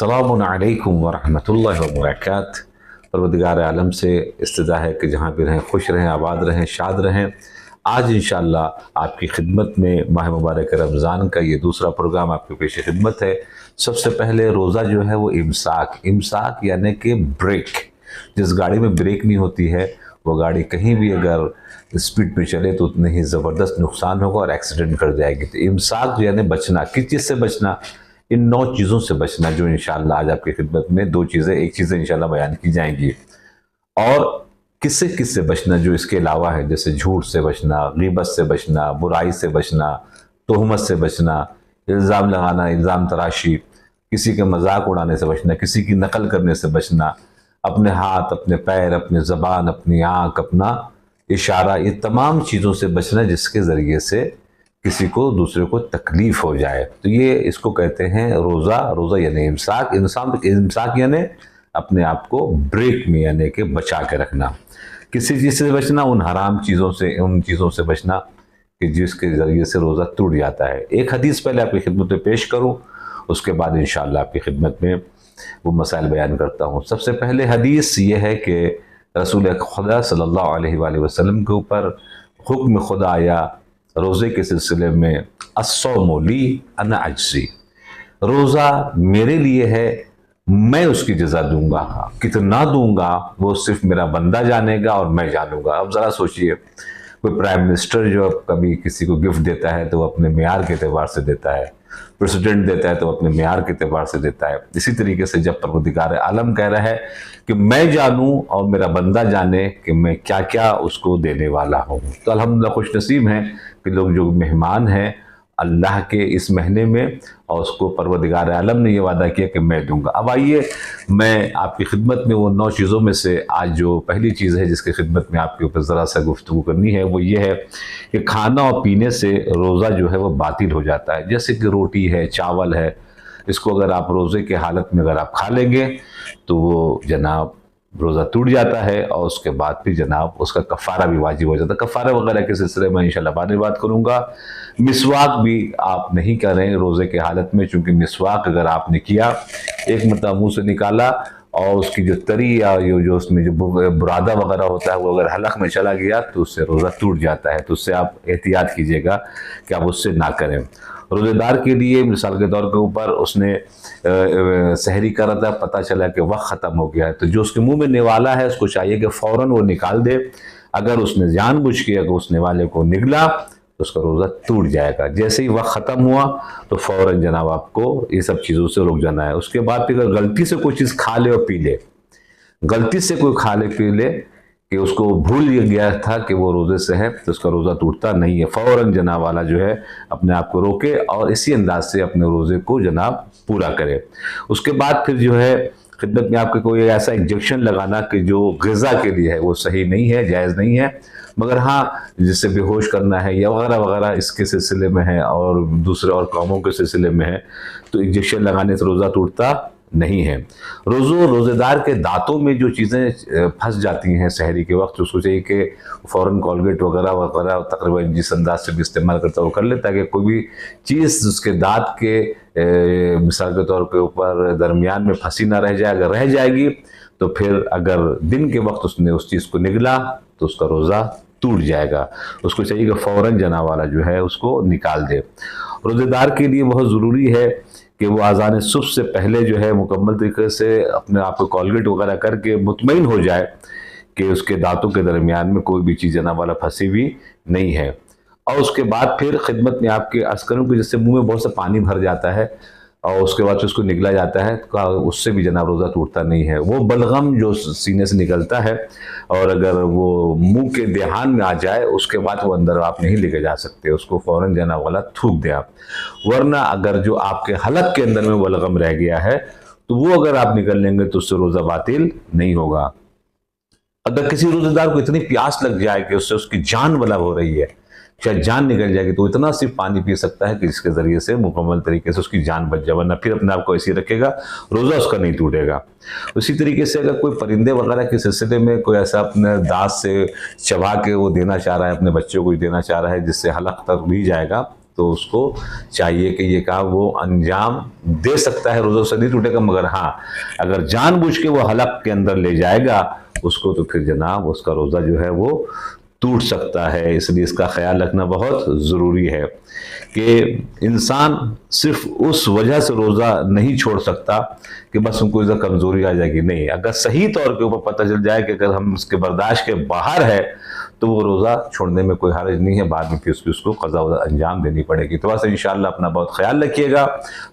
अस्सलामु अलैकुम वरहमतुल्लाहि वबरकातुहू। परवरदिगार आलम से इस्तदा है कि जहाँ भी रहें खुश रहें, आबाद रहें, शाद रहें। आज इंशाअल्लाह आपकी खिदमत में माह मुबारक रमज़ान का ये दूसरा प्रोग्राम आपकी पेश खिदमत है। सबसे पहले रोज़ा जो है वो इमसाक यानी कि ब्रेक। जिस गाड़ी में ब्रेक नहीं होती है वो गाड़ी कहीं भी अगर स्पीड में चले तो उतने ही ज़बरदस्त नुकसान होगा और एक्सीडेंट कर जाएगी। तो इमसाक यानी बचना, किस चीज़ से बचना? इन 9 चीज़ों से बचना, जो इंशाअल्लाह आज आपकी खिदमत में एक चीज़ें इंशाअल्लाह बयान की जाएंगी। और किससे बचना जो इसके अलावा है, जैसे झूठ से बचना, ग़ीबत से बचना, बुराई से बचना, तोहमत से बचना, इल्ज़ाम लगाना, इल्ज़ाम तराशी, किसी के मजाक उड़ाने से बचना, किसी की नकल करने से बचना, अपने हाथ, अपने पैर, अपनी ज़बान, अपनी आँख, अपना इशारा, ये तमाम चीज़ों से बचना जिसके ज़रिए से किसी को दूसरे को तकलीफ़ हो जाए। तो ये इसको कहते हैं रोज़ा यानी इमसाक यानी अपने आप को ब्रेक में यानी कि बचा के रखना। किसी चीज़ से बचना, उन हराम चीज़ों से, उन चीज़ों से बचना कि जिसके ज़रिए से रोज़ा टूट जाता है। एक हदीस पहले आपकी खिदमत में पेश करूँ, उसके बाद इंशाअल्लाह आपकी खिदमत में वो मसाइल बयान करता हूँ। सबसे पहले हदीस ये है कि रसूल खुदा सल्लल्लाहु अलैहि वसल्लम के ऊपर हुक्म खुदा आया रोज़े के सिलसिले में, अस्सौमु ली अना अज्ज़ी, रोज़ा मेरे लिए है, मैं उसकी जज़ा दूंगा। कितना दूंगा वो सिर्फ मेरा बंदा जानेगा और मैं जानूंगा। अब ज़रा सोचिए, कोई प्राइम मिनिस्टर जो कभी किसी को गिफ्ट देता है तो वो अपने मेयार के एतबार से देता है, प्रेसिडेंट देता है तो अपने मेयार के एतबार से देता है। इसी तरीके से जब परवरदिगार आलम कह रहा है कि मैं जानूं और मेरा बंदा जाने कि मैं क्या क्या उसको देने वाला हूँ, तो अल्हम्दुलिल्लाह खुश नसीब हैं कि लोग जो मेहमान हैं अल्लाह के इस महीने में, और उसको परवरदिगार आलम ने ये वादा किया कि मैं दूंगा। अब आइए मैं आपकी खिदमत में वो 9 चीज़ों में से आज जो पहली चीज़ है जिसकी खिदमत में आपके ऊपर ज़रा सा गुफ्तगू करनी है वो ये है कि खाना और पीने से रोज़ा जो है वो बातिल हो जाता है। जैसे कि रोटी है, चावल है, इसको अगर आप रोज़े के हालत में अगर आप खा लेंगे तो वो जनाब रोज़ा टूट जाता है, और उसके बाद फिर जनाब उसका कफ़ारा भी वाजिब हो जाता है। कफ़ारा वगैरह के सिलसिले में इंशाअल्लाह बाद में बात करूँगा। मिसवाक भी आप नहीं करें रोज़े के हालत में, चूँकि मिसवाक अगर आपने किया, एक मतलब मुँह से निकाला और उसकी जो तरी या जो उसमें जो बुरादा वगैरह होता है वो अगर हलक में चला गया तो उससे रोज़ा टूट जाता है। तो उससे आप एहतियात कीजिएगा कि आप उससे ना करें। रोज़ेदार के लिए मिसाल के तौर के ऊपर उसने सहरी करा था, पता चला कि वक्त ख़त्म हो गया है, तो जो उसके मुंह में निवाला है उसको चाहिए कि फ़ौरन वो निकाल दे। अगर उसने जानबूझ के अगर उस निवाले को निगला तो उसका रोज़ा टूट जाएगा। जैसे ही वक्त ख़त्म हुआ तो फ़ौरन जनाब आपको ये सब चीज़ों से रुक जाना है। उसके बाद फिर अगर गलती से कोई चीज़ खा ले और पी ले, गलती से कोई खा ले पी ले कि उसको भूल गया था कि वो रोज़े से है, तो उसका रोज़ा टूटता नहीं है। फ़ौरन जनाब वाला जो है अपने आप को रोके और इसी अंदाज से अपने रोज़े को जनाब पूरा करे। उसके बाद फिर जो है खिदमत में आपके कोई ऐसा इंजेक्शन लगाना कि जो ग़िज़ा के लिए है वो सही नहीं है, जायज़ नहीं है, मगर हाँ जिससे बेहोश करना है या वगैरह वगैरह इसके सिलसिले में है और दूसरे और कामों के सिलसिले में है, तो इंजेक्शन लगाने से रोज़ा टूटता नहीं है। रोज़ेदार के दांतों में जो चीज़ें फंस जाती हैं सहरी के वक्त, उसको चाहिए कि फ़ौरन कॉलगेट वगैरह वगैरह तकरीबन जिस अंदाज से भी इस्तेमाल करता है वो कर ले, ताकि कोई भी चीज़ उसके दांत के मिसाल के तौर पे ऊपर दरमियान में फंसी ना रह जाए। अगर रह जाएगी तो फिर अगर दिन के वक्त उसने उस चीज़ को निगला तो उसका रोज़ा टूट जाएगा। उसको चाहिए कि फ़ौरन जना वाला जो है उसको निकाल दे। रोज़ेदार के लिए बहुत ज़रूरी है कि वो आज़ान सुबह से पहले जो है मुकम्मल तरीके से अपने आप को कॉलगेट वगैरह करके मुतमईन हो जाए कि उसके दांतों के दरमियान में कोई भी चीज़ जनाब वाला फंसी हुई नहीं है। और उसके बाद फिर खिदमत में आपके अर्ज़ करूँ कि जिससे मुंह में बहुत सा पानी भर जाता है और उसके बाद उसको निगला जाता है, तो उससे भी जनाब रोज़ा टूटता नहीं है। वो बलगम जो सीने से निकलता है और अगर वो मुंह के देहान में आ जाए उसके बाद वो अंदर आप नहीं लेके जा सकते, उसको फ़ौरन जनाब वाला थूक दें आप। वरना अगर जो आपके हलक के अंदर में बलगम रह गया है तो वो अगर आप निकल लेंगे तो उससे रोज़ा बातिल नहीं होगा। अगर किसी रोज़ेदार को इतनी प्यास लग जाए कि उससे उसकी जान बला हो रही है, शायद जान निकल जाएगी, तो इतना सिर्फ पानी पी सकता है कि जिसके ज़रिए से मुकम्मल तरीके से उसकी जान बच जाए, वरना फिर अपने आप को ऐसे ही रखेगा, रोज़ा उसका नहीं टूटेगा। उसी तरीके से अगर कोई परिंदे वगैरह के सिलसिले में कोई ऐसा अपने दांत से चबा के वो देना चाह रहा है, अपने बच्चों को देना चाह रहा है जिससे हलक तक भी जाएगा, तो उसको चाहिए कि ये काम वो अंजाम दे सकता है, रोज़ा से नहीं टूटेगा, मगर हाँ अगर जानबूझ के वो हलक के अंदर ले जाएगा उसको, तो फिर जनाब उसका रोज़ा जो है वो टूट सकता है। इसलिए इसका ख्याल रखना बहुत ज़रूरी है कि इंसान सिर्फ उस वजह से रोज़ा नहीं छोड़ सकता कि बस उनको इधर कमज़ोरी आ जाएगी, नहीं, अगर सही तौर के ऊपर पता चल जाए कि अगर हम उसके बर्दाश्त के बाहर है तो वो रोज़ा छोड़ने में कोई हर्ज नहीं है, बाद में फिर उसको क़ज़ा अंजाम देनी पड़ेगी। तो बस इंशाअल्लाह अपना बहुत ख्याल रखिएगा,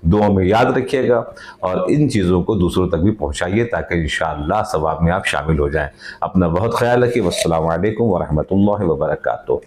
दुआ में याद रखिएगा और इन चीज़ों को दूसरों तक भी पहुँचाइए ताकि इंशाअल्लाह सवाब में आप शामिल हो जाएँ। अपना बहुत ख्याल रखिए। वस्सलामु अलैकुम वरहमतुल्लाहि वबरकातुहू।